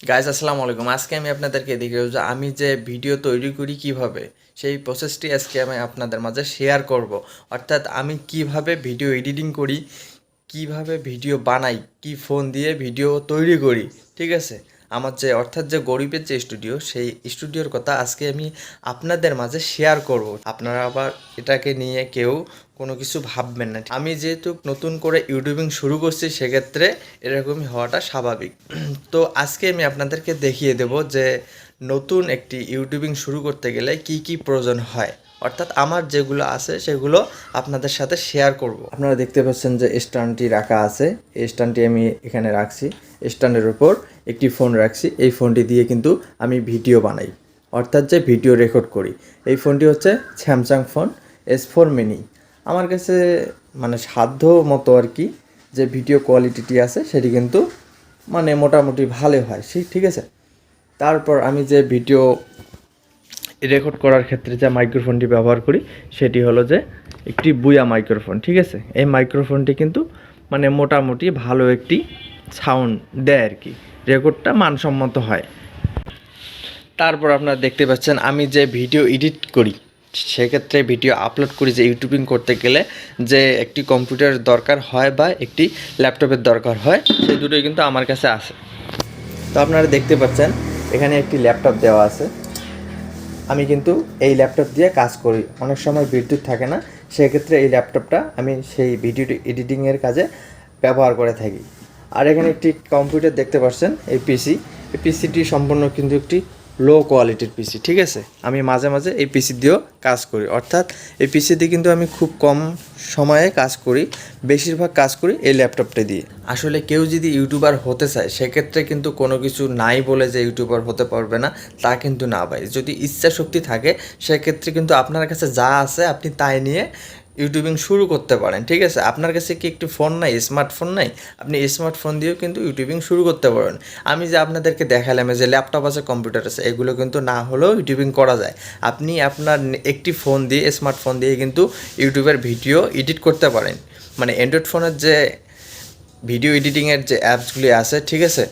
Guys আসসালামু আলাইকুম। আজকে আমি আপনাদেরকে দেখাবো যে আমি যে ভিডিও তৈরি করি কিভাবে, সেই প্রসেসটি আজকে আমি আপনাদের মাঝে শেয়ার করব। অর্থাৎ আমি কিভাবে ভিডিও এডিটিং করি, কিভাবে ভিডিও বানাই, কি ফোন দিয়ে ভিডিও তৈরি করি, ঠিক আছে। আমার যে অর্থাৎ যে গরিবের যে স্টুডিও, সেই স্টুডিওর কথা আজকে আমি আপনাদের মাঝে শেয়ার করব। আপনারা আবার এটাকে নিয়ে কেউ কোনো কিছু ভাববেন না। আমি যেহেতু নতুন করে ইউটিউবিং শুরু করছি, সেক্ষেত্রে এরকমই হওয়াটা স্বাভাবিক। তো আজকে আমি আপনাদেরকে দেখিয়ে দেব যে নতুন একটি ইউটিউবিং শুরু করতে গেলে কি কি প্রয়োজন হয়। অর্থাৎ আমার যেগুলো আছে সেগুলো আপনাদের সাথে শেয়ার করব। আপনারা দেখতে পাচ্ছেন যে স্ট্যান্ডটি রাখা আছে, এই স্ট্যান্ডটি আমি এখানে রাখছি। স্ট্যান্ডের উপর একটি ফোন রাখছি, এই ফোনটি দিয়ে কিন্তু আমি ভিডিও বানাই, অর্থাৎ যে ভিডিও রেকর্ড করি। এই ফোনটি হচ্ছে স্যামসাং ফোন S4 মিনি। আমার কাছে মানে সাধ্য মতো আর কি যে ভিডিও কোয়ালিটিটি আছে সেটি কিন্তু মানে মোটামুটি ভালো হয়, ঠিক আছে। তারপর আমি যে ভিডিও রেকর্ড করার ক্ষেত্রে যে মাইক্রোফোনটি ব্যবহার করি সেটি হলো যে একটি বুয়া মাইক্রোফোন, ঠিক আছে। এই মাইক্রোফোনটি কিন্তু মানে মোটামুটি ভালো একটি সাউন্ড দেয় আর কি, রেকর্ডটা মানসম্মত হয়। তারপর আপনারা দেখতে পাচ্ছেন আমি যে ভিডিও এডিট করি, সেক্ষেত্রে ভিডিও আপলোড করি, যে ইউটিউবিং করতে গেলে যে একটি কম্পিউটারের দরকার হয় বা একটি ল্যাপটপের দরকার হয়, সেই দুটোই কিন্তু আমার কাছে আছে। তো আপনারা দেখতে পাচ্ছেন এখানে একটি ল্যাপটপ দেওয়া আছে। আমি কিন্তু এই ল্যাপটপ দিয়ে কাজ করি, অনেক সময় বিদ্যুৎ থাকে না, সেক্ষেত্রে এই ল্যাপটপটা আমি সেই ভিডিও এডিটিংয়ের কাজে ব্যবহার করে থাকি। আর এখানে একটি কম্পিউটার দেখতে পাচ্ছেন, এই পিসিটি সম্পূর্ণ কিন্তু একটি লো কোয়ালিটির পিসি, ঠিক আছে। আমি মাঝে মাঝে এই পিসি দিয়েও কাজ করি, অর্থাৎ এই পিসি দিয়ে কিন্তু আমি খুব কম সময়ে কাজ করি, বেশিরভাগ কাজ করি এই ল্যাপটপটা দিয়ে। আসলে কেউ যদি ইউটিউবার হতে চায়, সেক্ষেত্রে কিন্তু কোনো কিছু নাই বলে যে ইউটিউবার হতে পারবে না তা কিন্তু না ভাই। যদি ইচ্ছা শক্তি থাকে, সেক্ষেত্রে কিন্তু আপনার কাছে যা আছে আপনি তাই নিয়ে ইউটিউবিং শুরু করতে পারেন, ঠিক আছে। আপনার কাছে কি একটি ফোন নাই, স্মার্টফোন নাই, আপনি স্মার্টফোন দিয়েও কিন্তু ইউটিউবিং শুরু করতে পারেন। আমি যে আপনাদেরকে দেখালাম যে ল্যাপটপ আছে, কম্পিউটার আছে, এগুলো কিন্তু না হলেও ইউটিউবিং করা যায়। আপনি আপনার একটি ফোন দিয়ে, স্মার্টফোন দিয়ে কিন্তু ইউটিউবের ভিডিও এডিট করতে পারেন। মানে অ্যান্ড্রয়েড ফোনের যে ভিডিও এডিটিংয়ের যে অ্যাপসগুলি আছে, ঠিক আছে,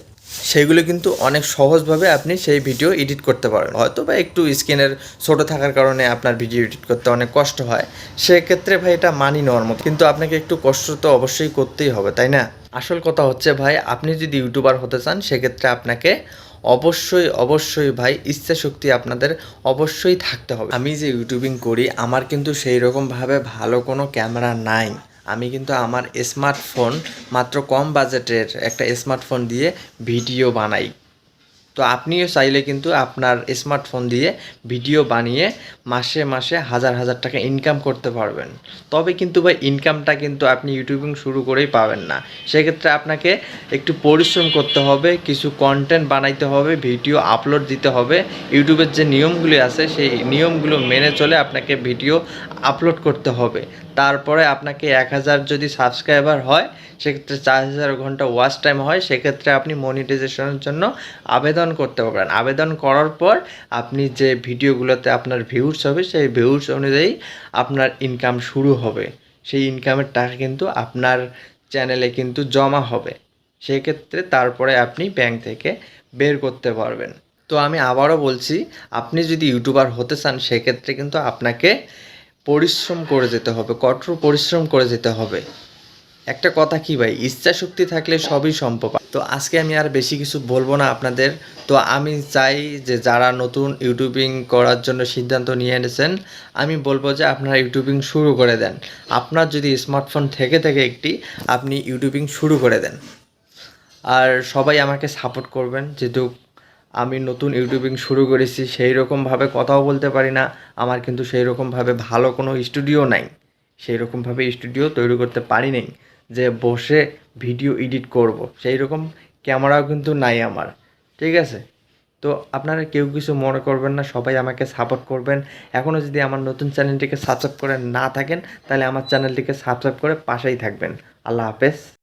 সেইগুলো কিন্তু অনেক সহজভাবে আপনি সেই ভিডিও এডিট করতে পারেন। হয়তো বা একটু স্ক্রিনের ছোটো থাকার কারণে আপনার ভিডিও এডিট করতে অনেক কষ্ট হয়, সেক্ষেত্রে ভাই এটা মানি নেওয়ার মতো, কিন্তু আপনাকে একটু কষ্ট তো অবশ্যই করতেই হবে, তাই না। আসল কথা হচ্ছে ভাই, আপনি যদি ইউটিউবার হতে চান, সেক্ষেত্রে আপনাকে অবশ্যই অবশ্যই ভাই ইচ্ছা শক্তি আপনাদের অবশ্যই থাকতে হবে। আমি যে ইউটিউবিং করি, আমার কিন্তু সেই রকমভাবে ভালো কোনো ক্যামেরা নাই। আমি কিন্তু আমার স্মার্টফোন, মাত্র কম বাজেটের একটা স্মার্টফোন দিয়ে ভিডিও বানাই। তো আপনিও চাইলে কিন্তু আপনার স্মার্টফোন দিয়ে ভিডিও বানিয়ে মাসে মাসে হাজার হাজার টাকা ইনকাম করতে পারবেন। তবে কিন্তু ভাই ইনকামটা কিন্তু আপনি ইউটিউবিং শুরু করেই পাবেন না। সেক্ষেত্রে আপনাকে একটু পরিশ্রম করতে হবে, কিছু কন্টেন্ট বানাইতে হবে, ভিডিও আপলোড দিতে হবে। ইউটিউবের যে নিয়মগুলি আছে, সেই নিয়মগুলো মেনে চলে আপনাকে ভিডিও আপলোড করতে হবে। তারপরে আপনাকে 1000 যদি সাবস্ক্রাইবার হয়, সেক্ষেত্রে 4000 ঘন্টা ওয়াচ টাইম হয়, সেক্ষেত্রে আপনি মনিটাইজেশনের জন্য আবেদন করতে পারেন। আবেদন করার পর আপনি যে ভিডিওগুলোতে আপনার ভিউজ হবে, সেই ভিউজ অনুযায়ী আপনার ইনকাম শুরু হবে। সেই ইনকামের টাকা কিন্তু আপনার চ্যানেলে কিন্তু জমা হবে। সেক্ষেত্রে তারপরে আপনি ব্যাংক থেকে বের করতে পারবেন। তো আমি আবারও বলছি, আপনি যদি ইউটিউবার হতে চান, সেক্ষেত্রে কিন্তু আপনাকে পরিশ্রম করে যেতে হবে, কঠোর পরিশ্রম করে যেতে হবে। একটা কথা কি ভাই, ইচ্ছা শক্তি থাকলে সবই সম্ভব। তো আজকে আমি আর বেশি কিছু বলবো না আপনাদের। তো আমি চাই যে যারা নতুন ইউটিউবিং করার জন্য সিদ্ধান্ত নিয়ে এনেছেন, আমি বলবো যে আপনারা ইউটিউবিং শুরু করে দেন। আপনার যদি স্মার্টফোন থেকে একটি, আপনি ইউটিউবিং শুরু করে দেন। আর সবাই আমাকে সাপোর্ট করবেন, যেহেতু আমি নতুন ইউটিউবিং শুরু করেছি, সেই রকমভাবে কথাও বলতে পারি না। আমার কিন্তু সেই রকমভাবে ভালো কোনো স্টুডিও নাই, সেই রকমভাবে স্টুডিও তৈরি করতে পারি নাই যে বসে ভিডিও এডিট করব, সেই রকম ক্যামেরাও কিন্তু নাই আমার, ঠিক আছে। তো আপনারা কেউ কিছু মনে করবেন না, সবাই আমাকে সাপোর্ট করবেন। এখনও যদি আমার নতুন চ্যানেলটিকে সাবস্ক্রাইব করে না থাকেন, তাহলে আমার চ্যানেলটিকে সাবস্ক্রাইব করে পাশেই থাকবেন। আল্লাহ হাফেজ।